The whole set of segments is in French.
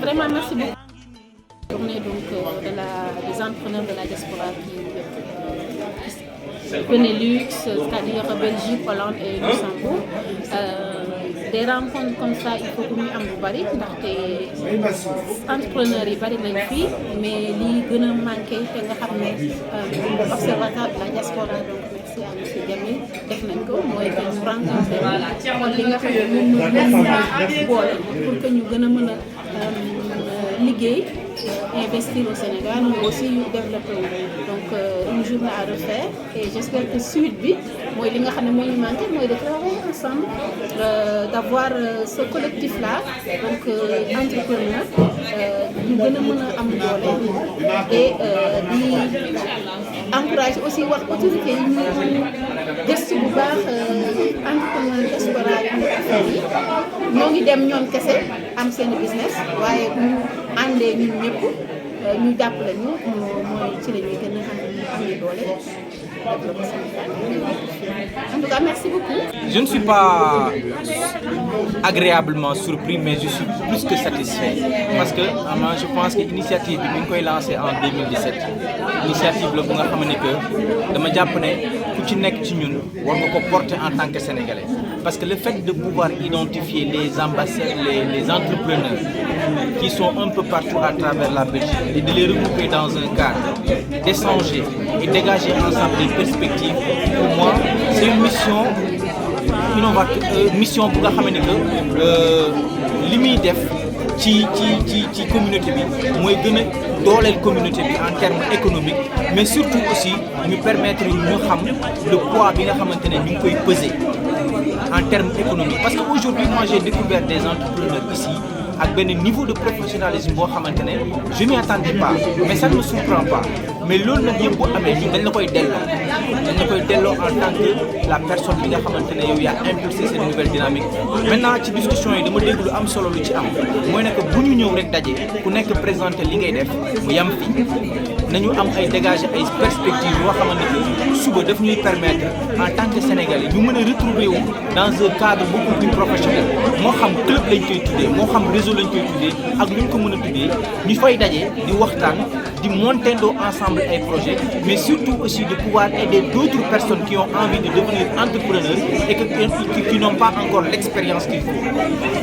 Vraiment, merci beaucoup. Journée donc, des entrepreneurs de la diaspora qui Benelux, c'est-à-dire Belgique, Hollande et Luxembourg. Des rencontres comme ça, il faut que ñu am bu bari ndaxte entrepreneurs yi bari nañ fii mais lii gën a manqué te nga xam ne observatoire de la diaspora donc merci à monsieur Jamil def nañ ko mooy que ñu rencontré xool li nga xam ne moom ñu boole pour que ñu gën a mën a liggéey investir au Sénégal mais aussi développer donc une journée à refaire et j'espère que suite bi mooy li nga xam ne moo ñu manqué mooy de travailler ensemble d'avoir ce collectif là donc entrepreneur ñu gën a mën a am doole et di encourager aussi wax autorité yi ñu gëstu bu baax entrepreneur diaspora yi ñoo ngi dem ñoom kese am seen business waaye bu ñu àndee ñun ñëpp ñu jàppale ñu mooy ci la ñuy gën a am doole. En tout cas, merci beaucoup. Je ne suis pas agréablement surpris, mais je suis plus que satisfait. Parce que je pense que l'initiative est lancée en 2017. L'initiative est porter en tant que Sénégalais. Parce que le fait de pouvoir identifier les ambassadeurs, les entrepreneurs qui sont un peu partout à travers la Belgique et de les regrouper dans un cadre, d'échanger et dégager ensemble des perspectives, pour moi, c'est une mission mission pour la def ci communauté bi moy gëna dolel communauté bi en termes économiques mais surtout aussi nous permettre ñu xam le poids bi nga xamantene ñu koy peser en termes économiques parce qu'aujourd'hui moi j'ai découvert des entrepreneurs ici avec un niveau de professionnalisme boo xamante ne je m'y attendais pas mais ça ne me surprend pas mais loolu nag yëpp boo amee ñun dañ la koy delloo en tant que la personne bi nga xamante ne yow yaa impulsé cette nouvelle dynamique. Maintenant ci discussion yi dama dégg lu am solo lu ci am mooy ne que bu ñu ñëw rek daje ku nekk présenté li ngay def mu yam fi nañu am ay dégager ay perspectives yoo xamante ne suba daf ñuy permettre en tant que Sénégalais ñu mën a retrouver wu dans un cadre beaucoup plus professionnel moo xam club lañ koy tuddee moo xam réseau lañ koy tuddee ak lu ñu ko mën a tuddee ñu fay daje di waxtaan di montendo ensemble ay projets mais surtout aussi de pouvoir aider d'autres personnes qui ont envie de devenir entrepreneurs et qui n'ont pas encore l'expérience qu'il faut.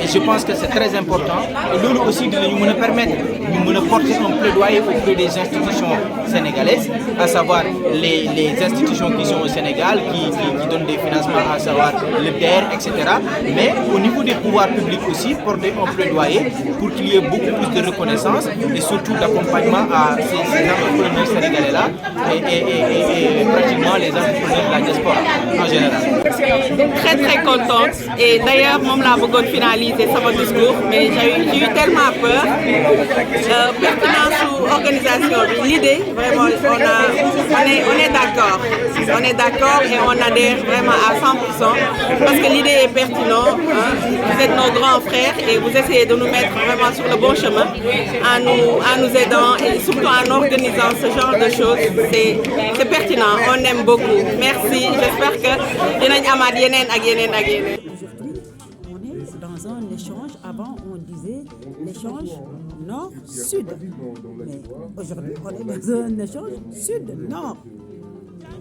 Et je pense que c'est très important et loolu aussi dinañu mën a permettre ñu mën a porter un plaidoyer auprès des institutions sénégalaises, à savoir les institutions qui sont au Sénégal, qui donnent des financements, à savoir le DER, etc. Mais au niveau des pouvoirs publics aussi, porter un plaidoyer pour qu'il y ait beaucoup plus de reconnaissance et surtout d'accompagnement à ces entrepreneurs sénégalais-là et pratiquement les entrepreneurs de la diaspora en général. Très très contente et d'ailleurs moi je voulais finaliser mon discours mais j'ai eu tellement peur. Pertinence ou organisation, l'idée vraiment on est d'accord et on adhère vraiment à 100% parce que l'idée est pertinente. Vous êtes nos grands frères et vous essayez de nous mettre vraiment sur le bon chemin en nous aidant et surtout en organisant ce genre de choses. C'est pertinent, on aime beaucoup. Merci, j'espère que dinañ amaat yeneen ak yeneen ak yeneen. Aujourd'hui, on est dans un échange. Avant, on disait l'échange nord-sud. Mais aujourd'hui, on est dans un échange sud-nord.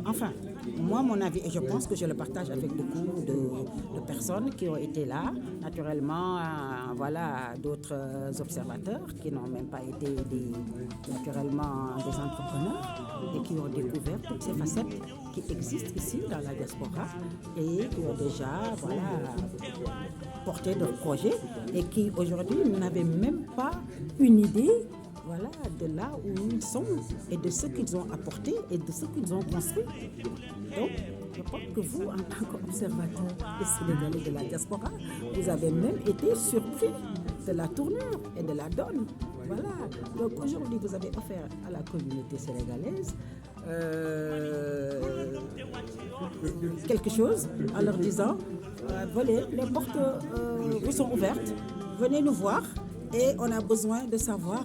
Enfin, moi, mon avis, et je pense que je le partage avec beaucoup de personnes qui ont été là, naturellement, voilà, d'autres observateurs qui n'ont même pas été naturellement des entrepreneurs et qui ont découvert toutes ces facettes qui existent ici dans la diaspora et qui ont déjà, voilà, porté leurs projets et qui aujourd'hui n'avaient même pas une idée, voilà, de là où ils sont et de ce qu'ils ont apporté et de ce qu'ils ont construit. Donc, je pense que vous, en tant qu'observateur et sénégalais de la diaspora, vous avez même été surpris de la tournure et de la donne. Voilà. Donc aujourd'hui, vous avez offert à la communauté sénégalaise quelque chose en leur disant venez, les portes vous sont ouvertes, venez nous voir et on a besoin de savoir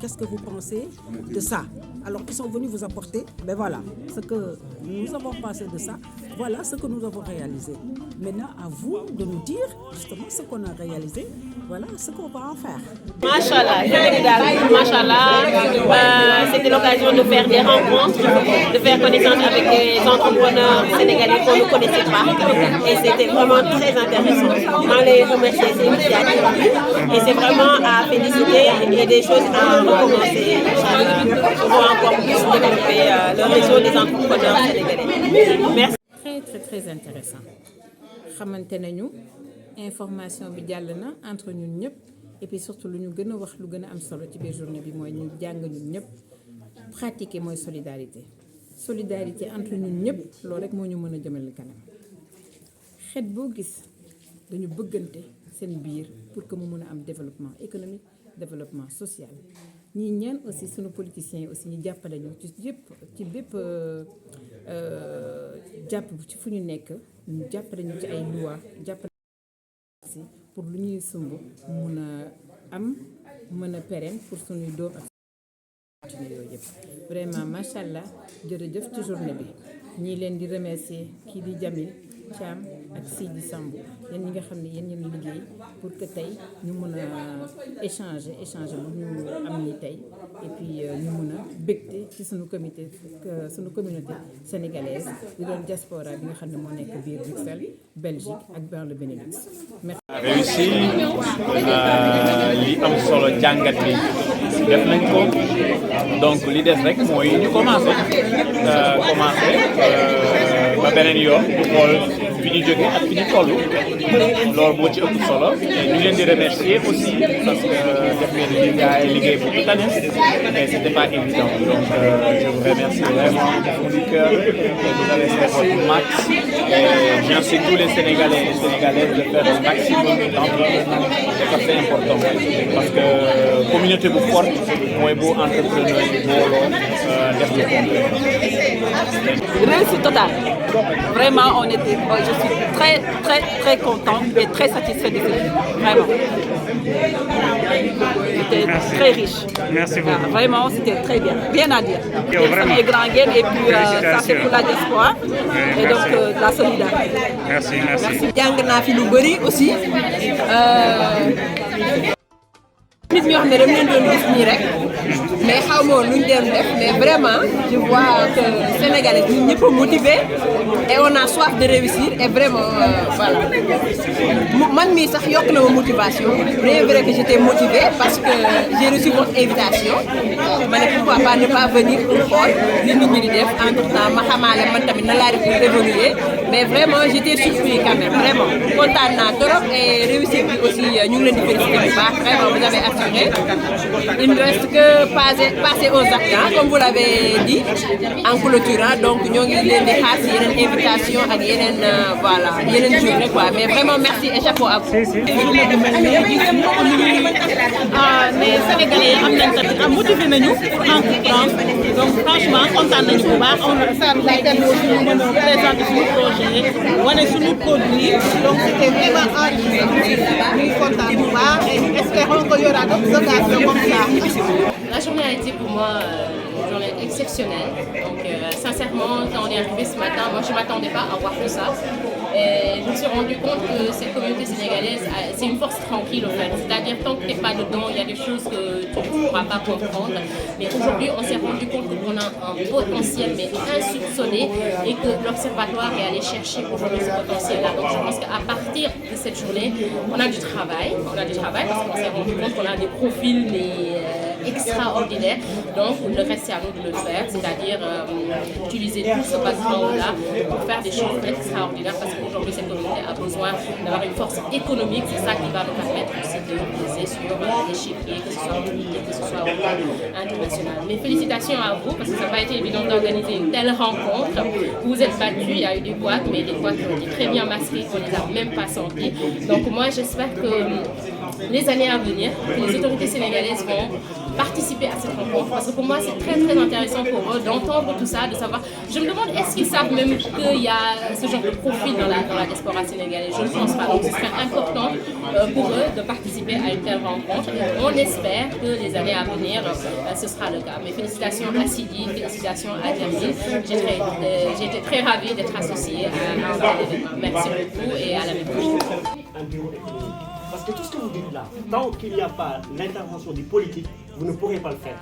qu'est-ce que vous pensez de ça. alors qu'ils sont venus vous apporter, ben voilà, ce que nous avons pensé de ça, voilà ce que nous avons réalisé. Maintenant, à vous de nous dire justement ce qu'on a réalisé, voilà ce qu'on va en faire. Machallah, c'était l'occasion de faire des rencontres, de faire connaissance avec des entrepreneurs sénégalais qu'on ne connaissait pas. Et c'était vraiment très intéressant. On les remercie, c'est initiative. Et c'est vraiment à féliciter et des choses à recommencer. Pour encore plus développer le réseau des entrepreneurs sénégalais. Merci. Très intéressant. Xamante nañu information bi jàll na entre ñun ñëpp et puis surtout lu ñu gën a wax lu gën a am solo ci biir journée bi mooy ñu jàng ñun ñëpp pratiquer mooy solidarité entre ñun ñëpp loolu rek moo ñu mën a jëmale kanam xeet boo gis dañu bëggante seen biir pour que mu mën a am développement économique développement social ñi ñaan aussi sunu politiciens yi aussi ñu jàppale ñu ci bépp jàpp ci fu ñu nekk ñu jàppale ñu ci ay loi jàppale aussi pour lu ñuy sumb mun a am mën a pérenne pour suñuy doom ak yooyu yëpp vraiment macha allah jërëjëf ci journée bi ñii leen di remercier kii di Jamil Thiam ak Sidi Samb yéen ñi nga xam ne yéen ñeen liggéey pour que tey ñu mën a échanger bu ñu am ni tey et puis ñu mën a bégte ci suñu communauté sénégalaise di doon diaspora bi nga xam ne moo nekk biir Bruxelles Belgique ak dans le Benelux. Merci. Réussi li am solo jàngat bi def nañ ko donc li des rek mooy ñu commencé ba beneen yoon ñu xool fi ñu jógee ak fi ñu toll loolu moo ci ëpp solo et ñu leen di remercier aussi parce que def ngeen liggéey bu tane mais c'était pas évident donc je vous remercie vraiment du fond du cœur vous avez fait votre max et j'incite tous les Sénégalais et Sénégalaises de faire le maximum d'entreprendre c'est important parce que communauté bu forte mooy bu entrepreneur yi booloo def le contraire. Réussite totale. Vraiment, je suis très contente et très satisfaite de ce film. Vraiment. C'était très riche. Merci beaucoup. Vraiment, c'était très bien. Bien à dire. Vraiment. Et grand gain et puis ça c'est pour la diaspora et donc la solidarité. Merci. jàng naa fi lu bëri aussi. nit ñoo xam ne dama leen doon gis nii rek mais xaw ma woon lu ñu doon def mais vraiment je vois que Sénégalais ñun ñëpp a motivés et on a soif de réussir et vraiment voilà man mii sax yokk na ma motivation bien vrai que j'étais motivée parce que j'ai reçu votre invitation ma ne pourquoi pas ne pas venir pour xool li nit ñi di def entre temps ma xamaale man tamit na laa def pour évoluer mais vraiment j'étais surpris quand même vraiment kontaan naa trop et réussir bi aussi ñu ngi leen di féliciter bu baax vraiment vous avez assuré il ne reste que passer aux actes comme vous l'avez dit en clôturant donc ñoo ngi leen di xaar si yeneen invitation ak yeneen voilà yeneen journée quoi mais vraiment merci et chapeau à vous. mais Sénégalais yi am nañ tamit motivé nañu pour entreprendre donc franchement kontaan nañu bu baax ça nous a permis aussi ñu mën a présenter suñu projet wane suñu produit donc c'était vraiment enrichissant ñuy kontaan bu baax et espérons qu'il y aura d'autres occasions comme ça. La journée a été pour moi une journée exceptionnelle. Donc sincèrement, quand on est arrivé ce matin, moi je ne m'attendais pas à voir tout ça. Et je me suis rendu compte que cette communauté sénégalaise, c'est une force tranquille en fait. C'est-à-dire tant que tu n'es pas dedans, il y a des choses que tu ne pourras pas comprendre. Mais aujourd'hui, on s'est rendu compte qu'on a un potentiel mais insoupçonné et que l'Observatoire est allé chercher aujourd'hui ce potentiel-là. Donc je pense qu'à partir de cette journée, on a du travail. Parce qu'on s'est rendu compte qu'on a des profils extraordinaires. Donc le reste c'est à nous de le faire, c'est-à-dire utiliser tout ce background-là pour faire des choses extraordinaires parce qu'aujourd'hui cette communauté a besoin d'avoir une force économique, c'est ça qui va nous permettre aussi de miser sur les chiffres, que ce soit public, que ce soit international. Mais félicitations à vous parce que ça n'a pas été évident d'organiser une telle rencontre. Vous vous êtes battus, il y a eu des couacs, mais des couacs qui ont été très bien masqués, on ne les a même pas sentis. Donc moi j'espère que les années à venir, les autorités sénégalaises vont participer à cette rencontre, parce que pour moi c'est très très intéressant pour eux d'entendre tout ça, de savoir. Je me demande est-ce qu'ils savent même qu'il y a ce genre de profil dans la diaspora sénégalaise. Je ne pense pas. Donc ce serait important pour eux de participer à une telle rencontre. Et on espère que les années à venir, ce sera le cas. Mais félicitations à Sidi, félicitations à Jamil. J'ai été très ravie d'être associée à un tel événement. Merci beaucoup et à l'année prochaine. Un bureau économique. Parce que tout ce que vous dites là, tant qu'il n'y a pas l'intervention du politique, vous ne pourrez pas le faire.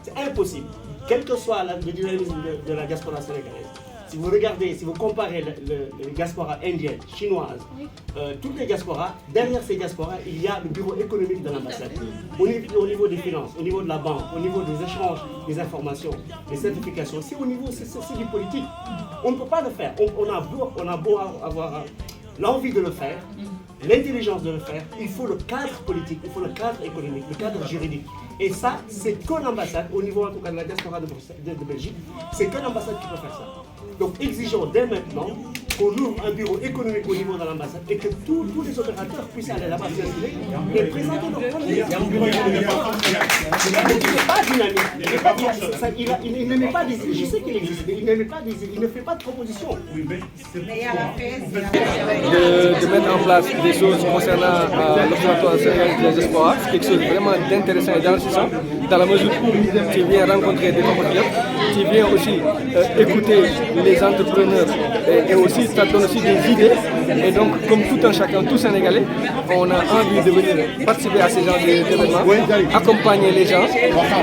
C'est impossible. Quel que soit le dynamisme de la diaspora sénégalaise, si vous regardez, si vous comparez les diasporas indiennes, chinoises, toutes les diasporas, derrière ces diasporas, il y a le bureau économique de l'ambassade. Au niveau des finances, au niveau de la banque, au niveau des échanges, des informations, des certifications, c'est au niveau, c'est du politique. On ne peut pas le faire. On a beau avoir l'envie de le faire, l'intelligence de le faire, il faut le cadre politique, il faut le cadre économique, le cadre juridique. Et ça, c'est que l'ambassade, au niveau en tout cas de la diaspora de Belgique, c'est que l'ambassade qui peut faire ça. Donc exigeons dès maintenant qu'on ouvre un bureau économique au niveau de l'ambassade et que tous les opérateurs puissent aller là-bas circuler et présenter leurs projets. Il n'est pas dynamique, il ne met pas des idées, je sais qu'il existe, mais il ne met pas des idées, il ne fait pas de propositions. De mettre en place des choses concernant l'Observatoire sénégalais de la diaspora, c'est quelque chose de vraiment d'intéressant et d'enrichissant, dans la mesure où tu viens rencontrer des compatriotes, tu viens aussi écouter les entrepreneurs et aussi ça donne aussi des idées. Et donc, comme tout un chacun, tout Sénégalais, on a envie de venir participer à ces genres d'événements, accompagner les gens,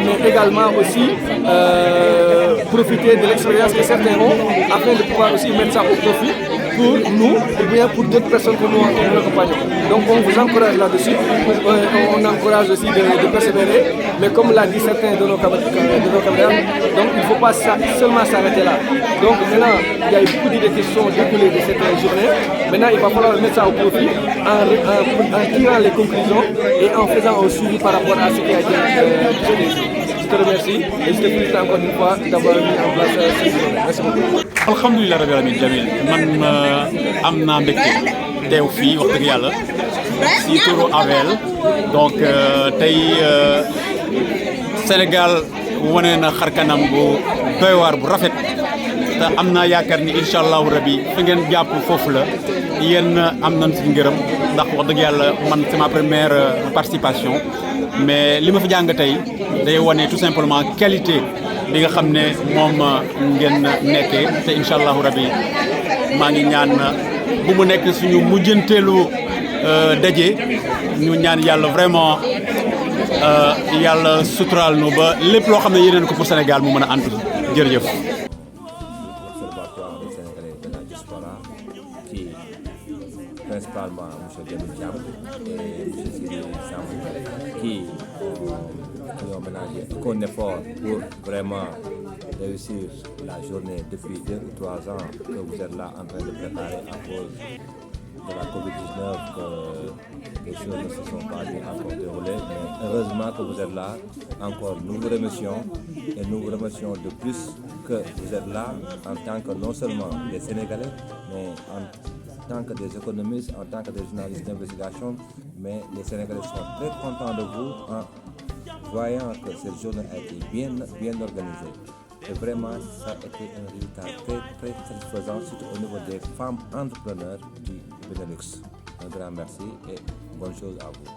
mais également aussi profiter de l'expérience que certains ont afin de pouvoir aussi mettre ça au profit pour nous ou bien pour d'autres personnes que nous accompagnons. Donc on vous encourage là-dessus, on encourage aussi de persévérer, mais comme l'a dit certains de nos camarades, donc il ne faut pas seulement s'arrêter là. Donc maintenant, il y a eu beaucoup d'idées qui sont découlées de cette journée. Maintenant, il va falloir mettre ça au profit en tirant les conclusions et en faisant un suivi par rapport à ce qui a été fait. Je te remercie et je te félicite encore une fois d'avoir mis en place cette journée. Merci beaucoup. alhamdulilah rabbil alamin Jamil man am naa mbégte teew fii wax dëgg yàlla si turu AVL donc tey Sénégal wane na xarkanam bu doy waar bu rafet te am naa yaakaar ni incha allahu rabi fi ngeen jàpp foofu la yéen am nañ si ngërëm ndax wax dëgg yàlla man c'est ma première participation mais li ma fi jàng tey day wane tout simplement qualité bi nga xam ne moom ngeen nekkee te incha allahu rabi maa ngi ñaan bu mu nekk suñu mujjanteelu daje ñu ñaan yàlla vraiment yàlla suturaal nu ba lépp loo xam ne yéeneen ko pour Sénégal mu mën a antu jërëjëf. L'Observatoire des Sénégalais de la diaspora qui principalement M. Jamil Thiam et M. Sidi Samb qui ont ménagé aucun effort pour vraiment réussir la journée depuis 2 ou 3 ans que vous êtes là en train de préparer à cause de la COVID-19 que les choses ne se sont pas bien encore déroulées. Mais heureusement que vous êtes là. Encore, nous vous remercions et nous vous remercions de plus que vous êtes là en tant que non seulement des Sénégalais, mais en tant que des économistes, en tant que des journalistes d'investigation. Mais les Sénégalais sont très contents de vous en voyant que cette journée a été bien organisée. Et vraiment, ça a été un résultat très satisfaisant, surtout au niveau des femmes entrepreneurs du Benelux. Un grand merci et bonne chose à vous.